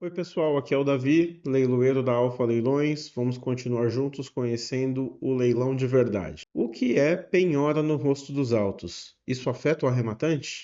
Oi pessoal, aqui é o Davi, leiloeiro da Alfa Leilões. Vamos continuar juntos conhecendo o leilão de verdade. O que é penhora no rosto dos autos? Isso afeta o arrematante?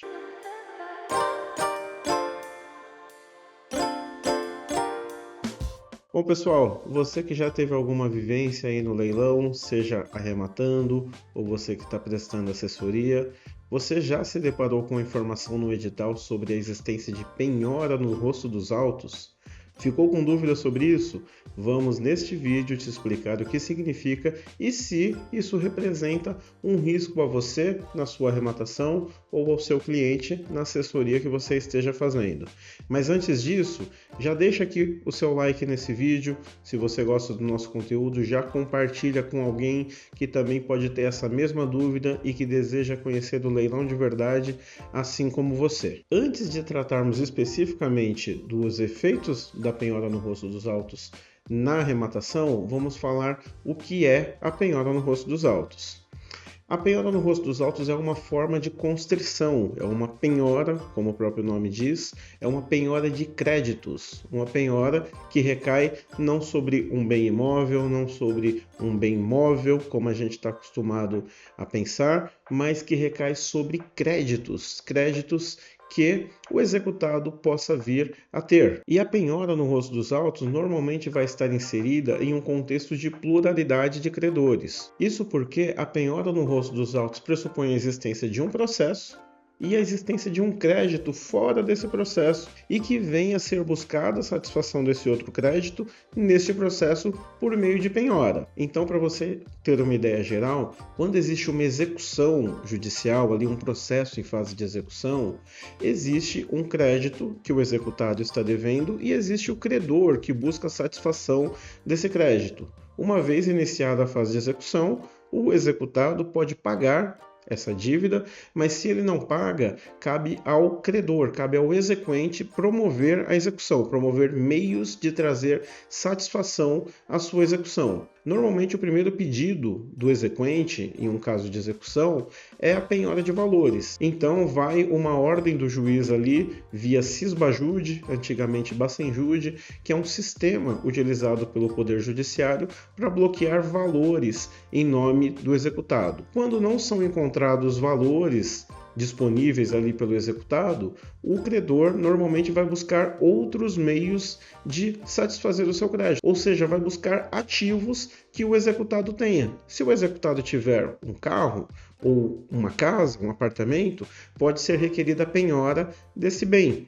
Bom pessoal, você que já teve alguma vivência aí no leilão, seja arrematando ou você que está prestando assessoria, você já se deparou com a informação no edital sobre a existência de penhora no rosto dos autos? Ficou com dúvida sobre isso? Vamos neste vídeo te explicar o que significa e se isso representa um risco a você na sua arrematação ou ao seu cliente na assessoria que você esteja fazendo. Mas antes disso, já deixa aqui o seu like nesse vídeo. Se você gosta do nosso conteúdo, já compartilha com alguém que também pode ter essa mesma dúvida e que deseja conhecer do leilão de verdade, assim como você. Antes de tratarmos especificamente dos efeitos da penhora no rosto dos autos na arrematação, vamos falar o que é a penhora no rosto dos autos. A penhora no rosto dos autos é uma forma de constrição, é uma penhora, como o próprio nome diz, é uma penhora de créditos, uma penhora que recai não sobre um bem imóvel, não sobre um bem móvel, como a gente está acostumado a pensar, mas que recai sobre créditos que o executado possa vir a ter. E a penhora no rosto dos autos normalmente vai estar inserida em um contexto de pluralidade de credores. Isso porque a penhora no rosto dos autos pressupõe a existência de um processo e a existência de um crédito fora desse processo e que venha a ser buscada a satisfação desse outro crédito neste processo por meio de penhora. Então, para você ter uma ideia geral, quando existe uma execução judicial, ali um processo em fase de execução, existe um crédito que o executado está devendo e existe o credor que busca a satisfação desse crédito. Uma vez iniciada a fase de execução, o executado pode pagar essa dívida, mas se ele não paga, cabe ao credor, cabe ao exequente promover a execução, promover meios de trazer satisfação à sua execução. Normalmente, o primeiro pedido do exequente, em um caso de execução, é a penhora de valores. Então, vai uma ordem do juiz ali, via Cisbajude, antigamente Bacenjude, que é um sistema utilizado pelo Poder Judiciário para bloquear valores em nome do executado. Quando não são encontrados valores disponíveis ali pelo executado, o credor normalmente vai buscar outros meios de satisfazer o seu crédito, ou seja, vai buscar ativos que o executado tenha. Se o executado tiver um carro ou uma casa, um apartamento, pode ser requerida a penhora desse bem.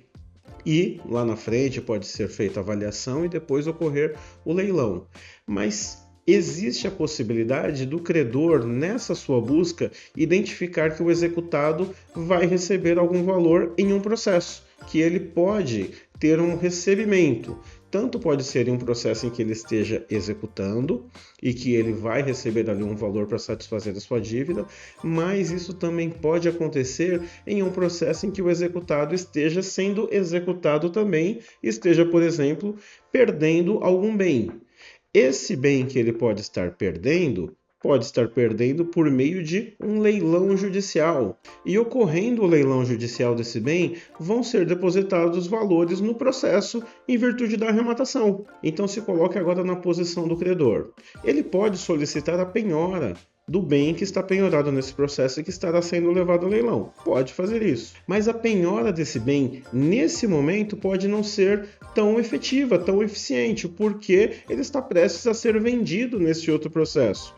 E lá na frente pode ser feita a avaliação e depois ocorrer o leilão. Mas existe a possibilidade do credor, nessa sua busca, identificar que o executado vai receber algum valor em um processo, que ele pode ter um recebimento. Tanto pode ser em um processo em que ele esteja executando e que ele vai receber ali um valor para satisfazer a sua dívida, mas isso também pode acontecer em um processo em que o executado esteja sendo executado também, esteja, por exemplo, perdendo algum bem. Esse bem que ele pode estar perdendo por meio de um leilão judicial. E ocorrendo o leilão judicial desse bem, vão ser depositados os valores no processo em virtude da arrematação. Então se coloque agora na posição do credor. Ele pode solicitar a penhora do bem que está penhorado nesse processo e que estará sendo levado ao leilão. Pode fazer isso. Mas a penhora desse bem, nesse momento, pode não ser tão efetiva, tão eficiente, porque ele está prestes a ser vendido nesse outro processo.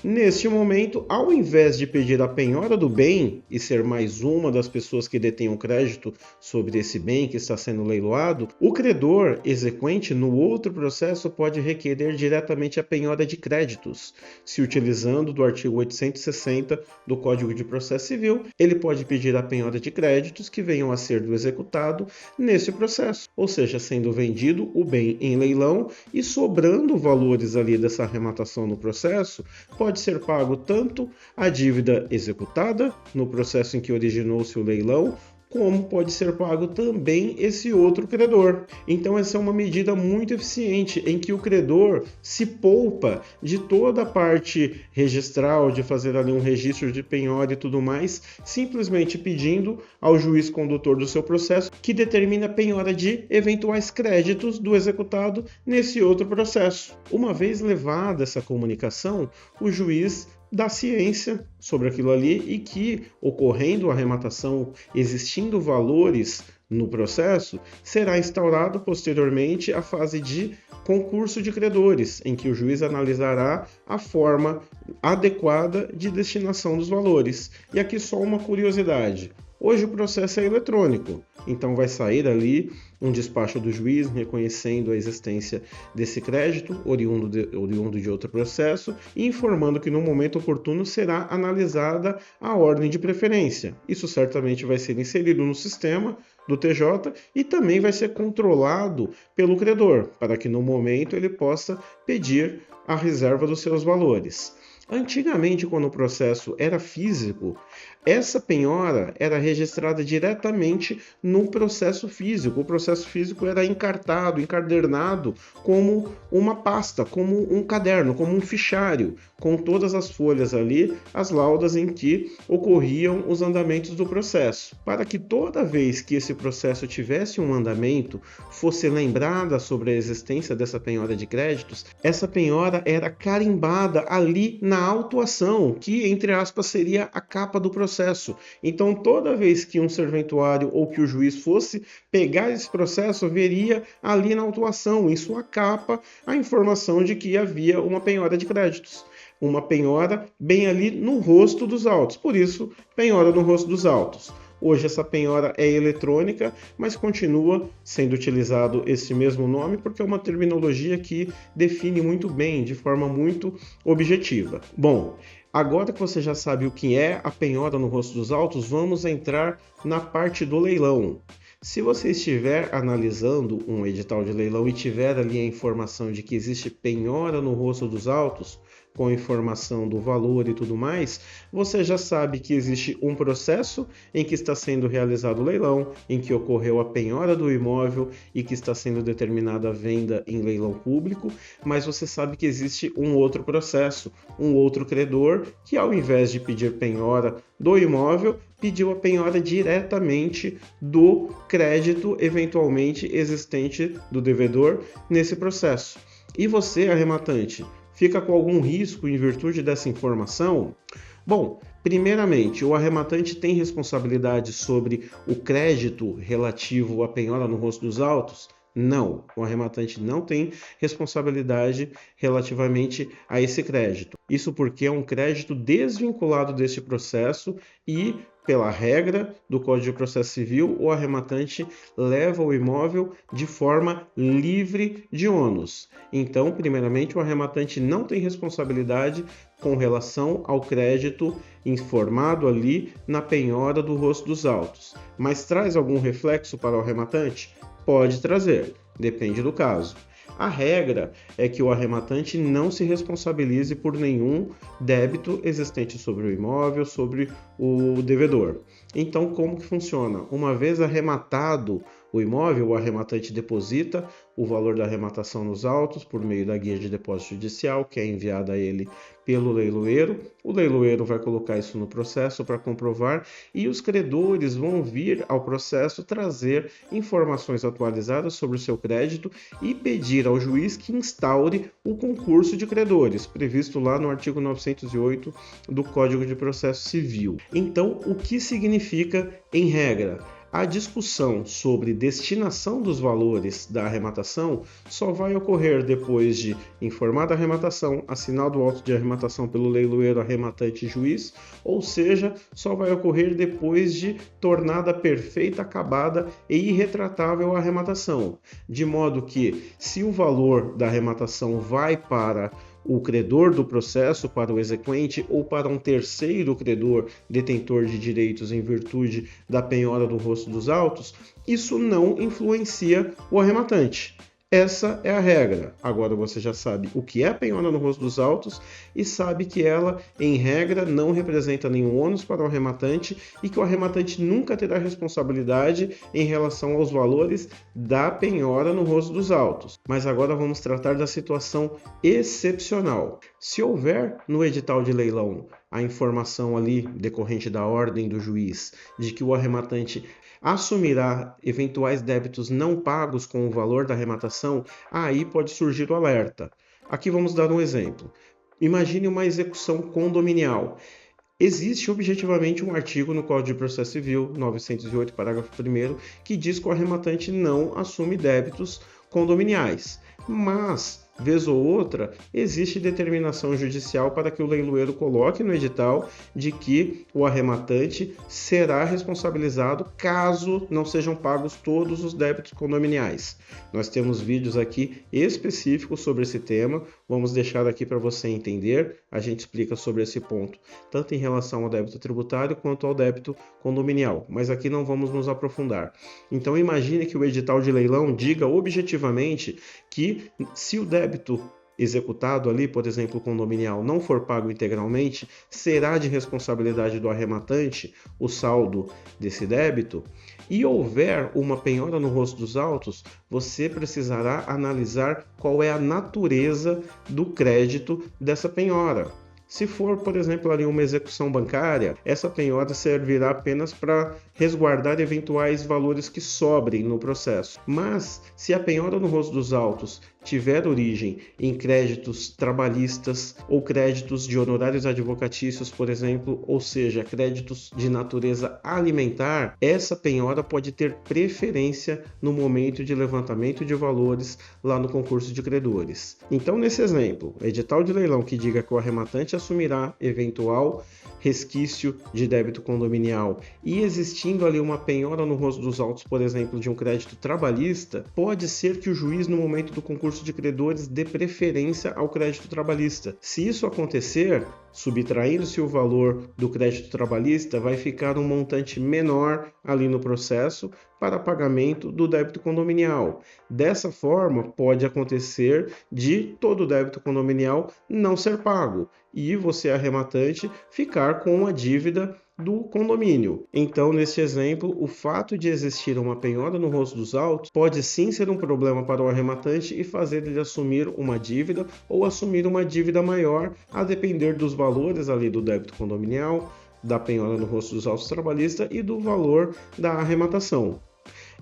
Neste momento, ao invés de pedir a penhora do bem e ser mais uma das pessoas que detêm o crédito sobre esse bem que está sendo leiloado, o credor exequente no outro processo pode requerer diretamente a penhora de créditos. Se utilizando do artigo 860 do Código de Processo Civil, ele pode pedir a penhora de créditos que venham a ser do executado nesse processo, ou seja, sendo vendido o bem em leilão e sobrando valores ali dessa arrematação no processo, pode ser pago tanto a dívida executada no processo em que originou-se o leilão, como pode ser pago também esse outro credor. Então essa é uma medida muito eficiente em que o credor se poupa de toda a parte registral, de fazer ali um registro de penhora e tudo mais, simplesmente pedindo ao juiz condutor do seu processo que determine a penhora de eventuais créditos do executado nesse outro processo. Uma vez levada essa comunicação, o juiz dá ciência sobre aquilo ali e que, ocorrendo a arrematação, existindo valores no processo, será instaurado posteriormente a fase de concurso de credores, em que o juiz analisará a forma adequada de destinação dos valores. E aqui só uma curiosidade. Hoje o processo é eletrônico, então vai sair ali um despacho do juiz reconhecendo a existência desse crédito oriundo de outro processo e informando que no momento oportuno será analisada a ordem de preferência. Isso certamente vai ser inserido no sistema do TJ e também vai ser controlado pelo credor, para que no momento ele possa pedir a reserva dos seus valores. Antigamente, quando o processo era físico, essa penhora era registrada diretamente no processo físico. O processo físico era encartado, encadernado como uma pasta, como um caderno, como um fichário, com todas as folhas ali, as laudas em que ocorriam os andamentos do processo. Para que toda vez que esse processo tivesse um andamento, fosse lembrada sobre a existência dessa penhora de créditos, essa penhora era carimbada ali na autuação, que, entre aspas, seria a capa do processo. Então, toda vez que um serventuário ou que o juiz fosse pegar esse processo, veria ali na autuação, em sua capa, a informação de que havia uma penhora de créditos. Uma penhora bem ali no rosto dos autos. Por isso, penhora no rosto dos autos. Hoje essa penhora é eletrônica, mas continua sendo utilizado esse mesmo nome porque é uma terminologia que define muito bem, de forma muito objetiva. Bom, agora que você já sabe o que é a penhora no rosto dos autos, vamos entrar na parte do leilão. Se você estiver analisando um edital de leilão e tiver ali a informação de que existe penhora no rosto dos autos, com a informação do valor e tudo mais, você já sabe que existe um processo em que está sendo realizado o leilão, em que ocorreu a penhora do imóvel e que está sendo determinada a venda em leilão público, mas você sabe que existe um outro processo, um outro credor, que ao invés de pedir penhora do imóvel, pediu a penhora diretamente do crédito eventualmente existente do devedor nesse processo. E você, arrematante, fica com algum risco em virtude dessa informação? Bom, primeiramente, o arrematante tem responsabilidade sobre o crédito relativo à penhora no rosto dos autos? Não, o arrematante não tem responsabilidade relativamente a esse crédito. Isso porque é um crédito desvinculado deste processo e, pela regra do Código de Processo Civil, o arrematante leva o imóvel de forma livre de ônus. Então, primeiramente, o arrematante não tem responsabilidade com relação ao crédito informado ali na penhora do rosto dos autos. Mas traz algum reflexo para o arrematante? Pode trazer, depende do caso. A regra é que o arrematante não se responsabilize por nenhum débito existente sobre o imóvel, sobre o devedor. Então, como que funciona? Uma vez arrematado o imóvel, o arrematante deposita o valor da arrematação nos autos por meio da guia de depósito judicial, que é enviada a ele pelo leiloeiro. O leiloeiro vai colocar isso no processo para comprovar e os credores vão vir ao processo trazer informações atualizadas sobre o seu crédito e pedir ao juiz que instaure o concurso de credores, previsto lá no artigo 908 do Código de Processo Civil. Então, o que significa, em regra? A discussão sobre destinação dos valores da arrematação só vai ocorrer depois de informada a arrematação, assinado o auto de arrematação pelo leiloeiro, arrematante e juiz, ou seja, só vai ocorrer depois de tornada perfeita, acabada e irretratável a arrematação. De modo que, se o valor da arrematação vai para o credor do processo, para o exequente ou para um terceiro credor detentor de direitos em virtude da penhora do rosto dos autos, isso não influencia o arrematante. Essa é a regra. Agora você já sabe o que é a penhora no rosto dos autos e sabe que ela, em regra, não representa nenhum ônus para o arrematante e que o arrematante nunca terá responsabilidade em relação aos valores da penhora no rosto dos autos. Mas agora vamos tratar da situação excepcional. Se houver no edital de leilão a informação ali decorrente da ordem do juiz de que o arrematante assumirá eventuais débitos não pagos com o valor da arrematação, aí pode surgir o alerta. Aqui vamos dar um exemplo. Imagine uma execução condominial. Existe objetivamente um artigo no Código de Processo Civil, 908, parágrafo 1º, que diz que o arrematante não assume débitos condominiais. Mas, vez ou outra, existe determinação judicial para que o leiloeiro coloque no edital de que o arrematante será responsabilizado caso não sejam pagos todos os débitos condominiais. Nós temos vídeos aqui específicos sobre esse tema, vamos deixar aqui para você entender, a gente explica sobre esse ponto, tanto em relação ao débito tributário quanto ao débito condominial, mas aqui não vamos nos aprofundar. Então imagine que o edital de leilão diga objetivamente que se o débito executado ali, por exemplo, condominial, não for pago integralmente, será de responsabilidade do arrematante o saldo desse débito, e houver uma penhora no rosto dos autos, você precisará analisar qual é a natureza do crédito dessa penhora. Se for, por exemplo, ali uma execução bancária, essa penhora servirá apenas para resguardar eventuais valores que sobrem no processo. Mas, se a penhora no rosto dos autos tiver origem em créditos trabalhistas ou créditos de honorários advocatícios, por exemplo, ou seja, créditos de natureza alimentar, essa penhora pode ter preferência no momento de levantamento de valores lá no concurso de credores. Então, nesse exemplo, edital de leilão que diga que o arrematante assumirá eventual resquício de débito condominial e existindo ali uma penhora no rosto dos autos, por exemplo, de um crédito trabalhista, pode ser que o juiz, no momento do concurso de credores, dê preferência ao crédito trabalhista. Se isso acontecer, subtraindo-se o valor do crédito trabalhista, vai ficar um montante menor ali no processo para pagamento do débito condominial. Dessa forma, pode acontecer de todo o débito condominial não ser pago e você, arrematante, ficar com a dívida do condomínio. Então, neste exemplo, o fato de existir uma penhora no rosto dos autos pode sim ser um problema para o arrematante e fazer ele assumir uma dívida ou assumir uma dívida maior, a depender dos valores ali do débito condominial, da penhora no rosto dos autos trabalhistas e do valor da arrematação.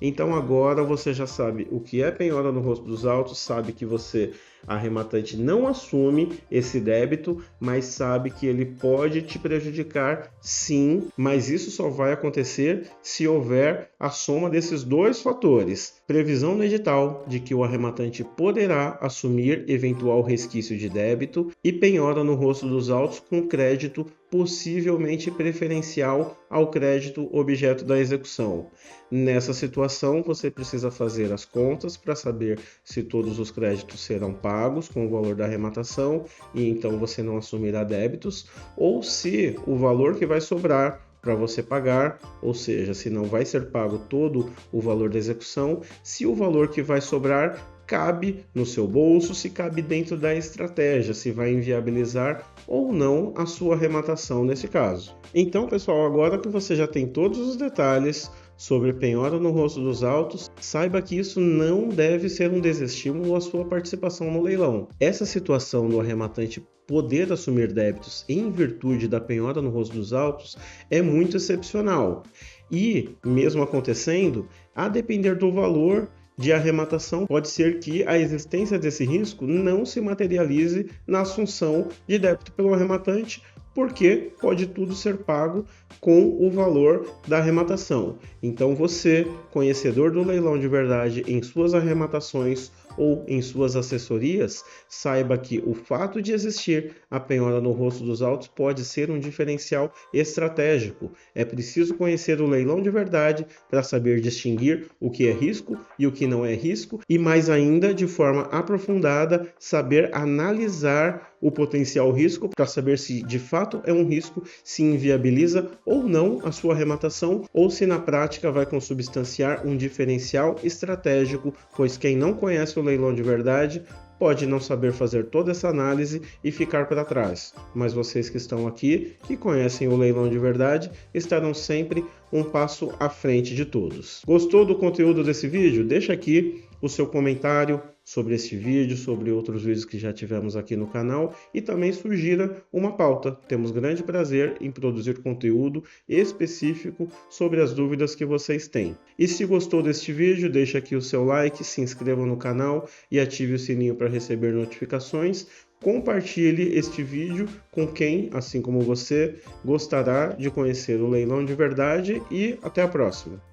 Então agora você já sabe o que é penhora no rosto dos autos, sabe que você, arrematante, não assume esse débito, mas sabe que ele pode te prejudicar sim, mas isso só vai acontecer se houver a soma desses dois fatores. Previsão no edital de que o arrematante poderá assumir eventual resquício de débito e penhora no rosto dos autos com crédito possivelmente preferencial ao crédito objeto da execução. Nessa situação, você precisa fazer as contas para saber se todos os créditos serão pagos com o valor da arrematação e então você não assumirá débitos, ou se o valor que vai sobrar para você pagar, ou seja, se não vai ser pago todo o valor da execução, se o valor que vai sobrar cabe no seu bolso, se cabe dentro da estratégia, se vai inviabilizar ou não a sua arrematação nesse caso. Então, pessoal, agora que você já tem todos os detalhes sobre penhora no rosto dos autos, saiba que isso não deve ser um desestímulo à sua participação no leilão. Essa situação do arrematante poder assumir débitos em virtude da penhora no rosto dos autos é muito excepcional. E, mesmo acontecendo, a depender do valor de arrematação, pode ser que a existência desse risco não se materialize na assunção de débito pelo arrematante, porque pode tudo ser pago com o valor da arrematação. Então você, conhecedor do leilão de verdade em suas arrematações ou em suas assessorias, saiba que o fato de existir a penhora no rosto dos autos pode ser um diferencial estratégico. É preciso conhecer o leilão de verdade para saber distinguir o que é risco e o que não é risco e, mais ainda, de forma aprofundada, saber analisar o potencial risco para saber se de fato é um risco, se inviabiliza ou não a sua arrematação ou se na prática vai consubstanciar um diferencial estratégico, pois quem não conhece o leilão de verdade pode não saber fazer toda essa análise e ficar para trás, mas vocês que estão aqui, que conhecem o leilão de verdade, estarão sempre um passo à frente de todos. Gostou do conteúdo desse vídeo? Deixa aqui o seu comentário sobre este vídeo, sobre outros vídeos que já tivemos aqui no canal e também sugira uma pauta. Temos grande prazer em produzir conteúdo específico sobre as dúvidas que vocês têm. E se gostou deste vídeo, deixa aqui o seu like, se inscreva no canal e ative o sininho para receber notificações. Compartilhe este vídeo com quem, assim como você, gostará de conhecer o leilão de verdade e até a próxima.